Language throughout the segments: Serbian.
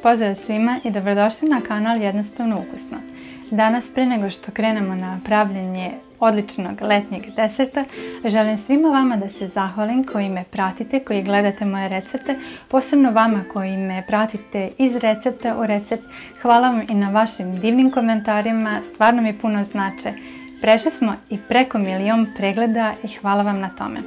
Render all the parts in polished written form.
Pozdrav svima i dobrodošli na kanal Jednostavno ukusno. Danas, pre nego što krenemo na pravljenje odličnog letnjeg deserta, želim svima vama da se zahvalim koji me pratite, koji gledate moje recepte, posebno vama koji me pratite iz recepta u recept. Hvala vam i na vašim divnim komentarima, stvarno mi puno znače. Prešli smo i preko 1.000.000 pregleda i hvala vam na tome.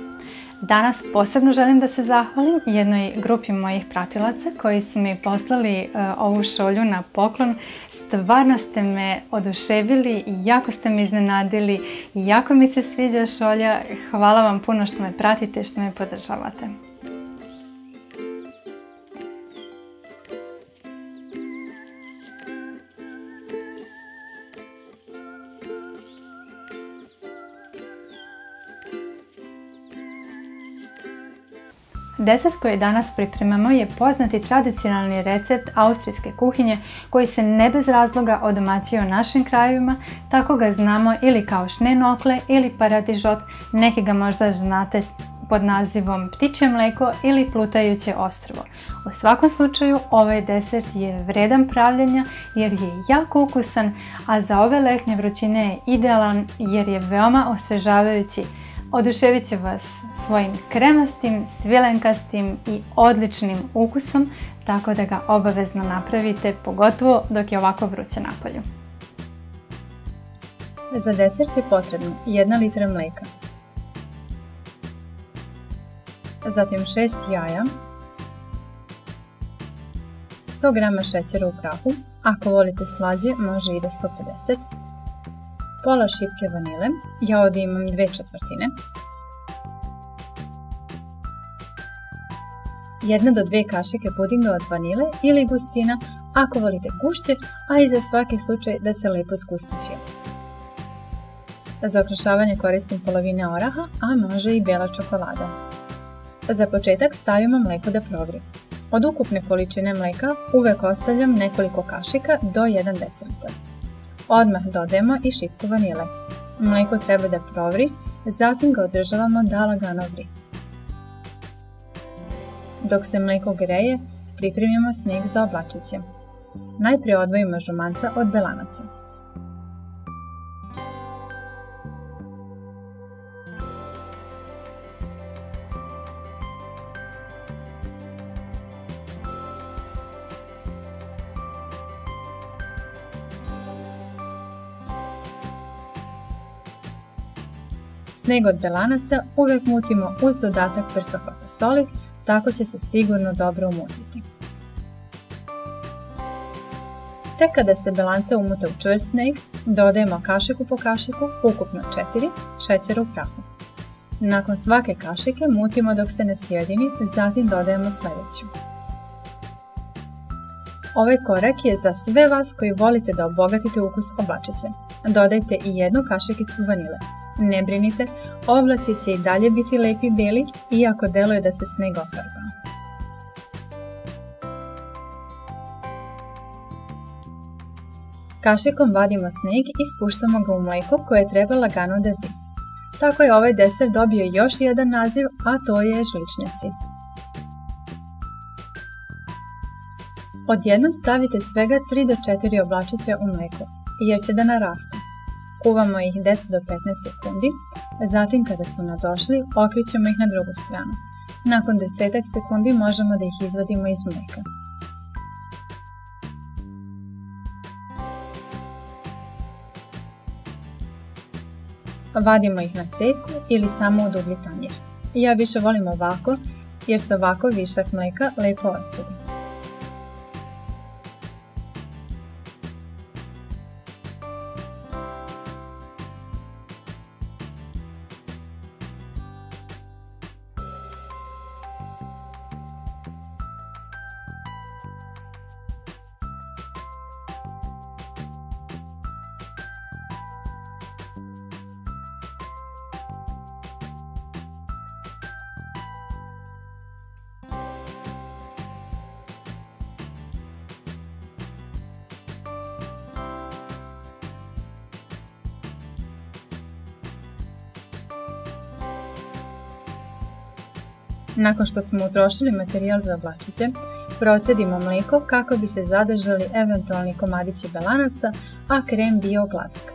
Danas posebno želim da se zahvalim jednoj grupi mojih pratilaca koji su mi poslali ovu šolju na poklon. Stvarno ste me oduševili, jako ste me iznenadili, jako mi se sviđa šolja. Hvala vam puno što me pratite, što me podržavate. Desert koji danas pripremamo je poznati tradicionalni recept austrijske kuhinje koji se ne bez razloga odomaćio u našim krajevima, tako ga znamo ili kao šnenokle ili paradižot, neki ga možda znate pod nazivom ptičje mleko ili plutajuće ostrvo. U svakom slučaju ovaj desert je vredan pravljenja jer je jako ukusan, a za ove letnje vrućine je idealan jer je veoma osvežavajući. Oduševit će vas svojim kremastim, svilenkastim i odličnim ukusom, tako da ga obavezno napravite, pogotovo dok je ovako vruće napolju. Za desert je potrebno 1 litra mlijeka, zatim 6 jaja, 100 g šećera u prahu, ako volite slađe može i do 150, pola šipke vanile, ja ovdje imam 2/4, 1 do 2 kašike pudinga od vanile ili gustina, ako volite gušće, a i za svaki slučaj da se lepo zgusne filo. Za okrašavanje koristim polovine oraha, a može i bijela čokolada. Za početak stavimo mleko da provri. Od ukupne količine mleka uvek ostavljam nekoliko kašika do 1 decilitar. Odmah dodajemo i šipku vanile. Mleko treba da provri, zatim ga održavamo da lagano vri. Dok se mleko greje, pripremimo sneg za oblačiće. Najprije odvojimo žumanca od belanaca. Sneg od belanaca uvek mutimo uz dodatak prstohvata soli, tako će se sigurno dobro umutiti. Tek kada se belanca umute u čvrst sneg, dodajemo kašiku po kašiku, ukupno 4, šećera u prahu. Nakon svake kašike mutimo dok se ne sjedini, zatim dodajemo sljedeću. Ovaj korak je za sve vas koji volite da obogatite ukus oblačića. Dodajte i 1 kašikicu vanile. Ne brinite, oblaci će i dalje biti lepi beli, iako deluje da se sneg ofarbao. Kašikom vadimo sneg i spuštamo ga u mleko koje treba lagano da vri. Tako je ovaj desert dobio još jedan naziv, a to je žličnjaci. Odjednom stavite svega 3 do 4 oblačića u mleko, jer će da narastu. Kuvamo ih 10 do 15 sekundi, zatim kada su nadošli, okrećemo ih na drugu stranu. Nakon 10 sekundi možemo da ih izvadimo iz mleka. Vadimo ih na ceku ili samo u dublji tanjir. Ja više volim ovako, jer se ovako višak mleka lepo odsadi. Nakon što smo utrošili materijal za oblačiće, procedimo mlijeko kako bi se zadržali eventualni komadići belanaca, a krem bio gladak.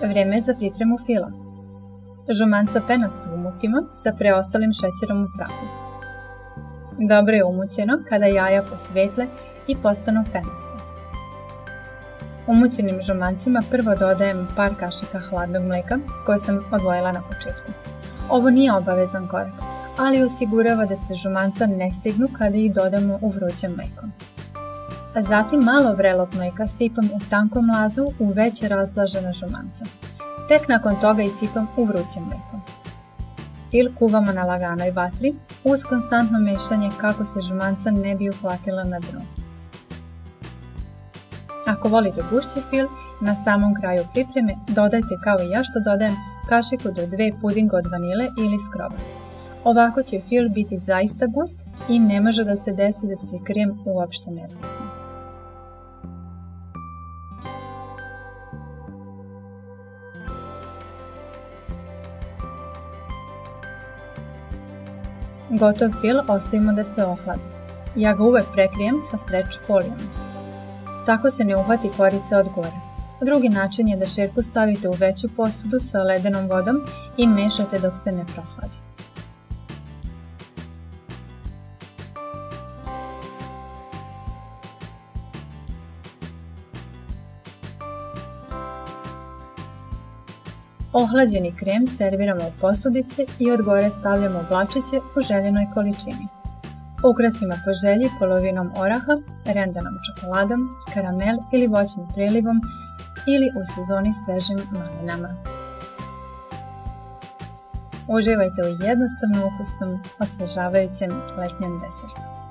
Vrijeme je za pripremu fila. Žumanca penasto umutimo sa preostalim šećerom u prahu. Dobro je umućeno kada jaja posvetle i postanu penasta. Umućenim žumancima prvo dodajem par kašika hladnog mlijeka koje sam odvojila na početku. Ovo nije obavezan korak, ali osigurava da se žumanca ne stignu kada ih dodamo u vruće mlijeko. Zatim malo vrelog mlijeka sipam u tankom lazu u već razblažena žumanca. Tek nakon toga isipam u vruće mlijeko. Fil kuvamo na laganoj vatri uz konstantno mešanje kako se žumanca ne bi uhvatila na dnu. Ako volite gušći fil, na samom kraju pripreme dodajte kao i ja što dodajem kašiku do 2 pudinga od vanile ili skroba. Ovako će fil biti zaista gust i ne može da se desi da se krem uopšte ne zgusne. Gotov fil ostavimo da se ohladi. Ja ga uvek prekrijem sa stretch folijom. Tako se ne uhvati korica od gore. Drugi način je da šerpu stavite u veću posudu sa ledenom vodom i mešate dok se ne prohladi. Ohlađeni krem serviramo u posudice i od gore stavljamo oblačiće u željenoj količini. Ukrasimo po želji polovinom oraha, rendanom čokoladom, karamel ili voćnim prelivom ili u sezoni svežim malinama. Uživajte u jednostavno ukusnom, osvežavajućem letnjem desertu.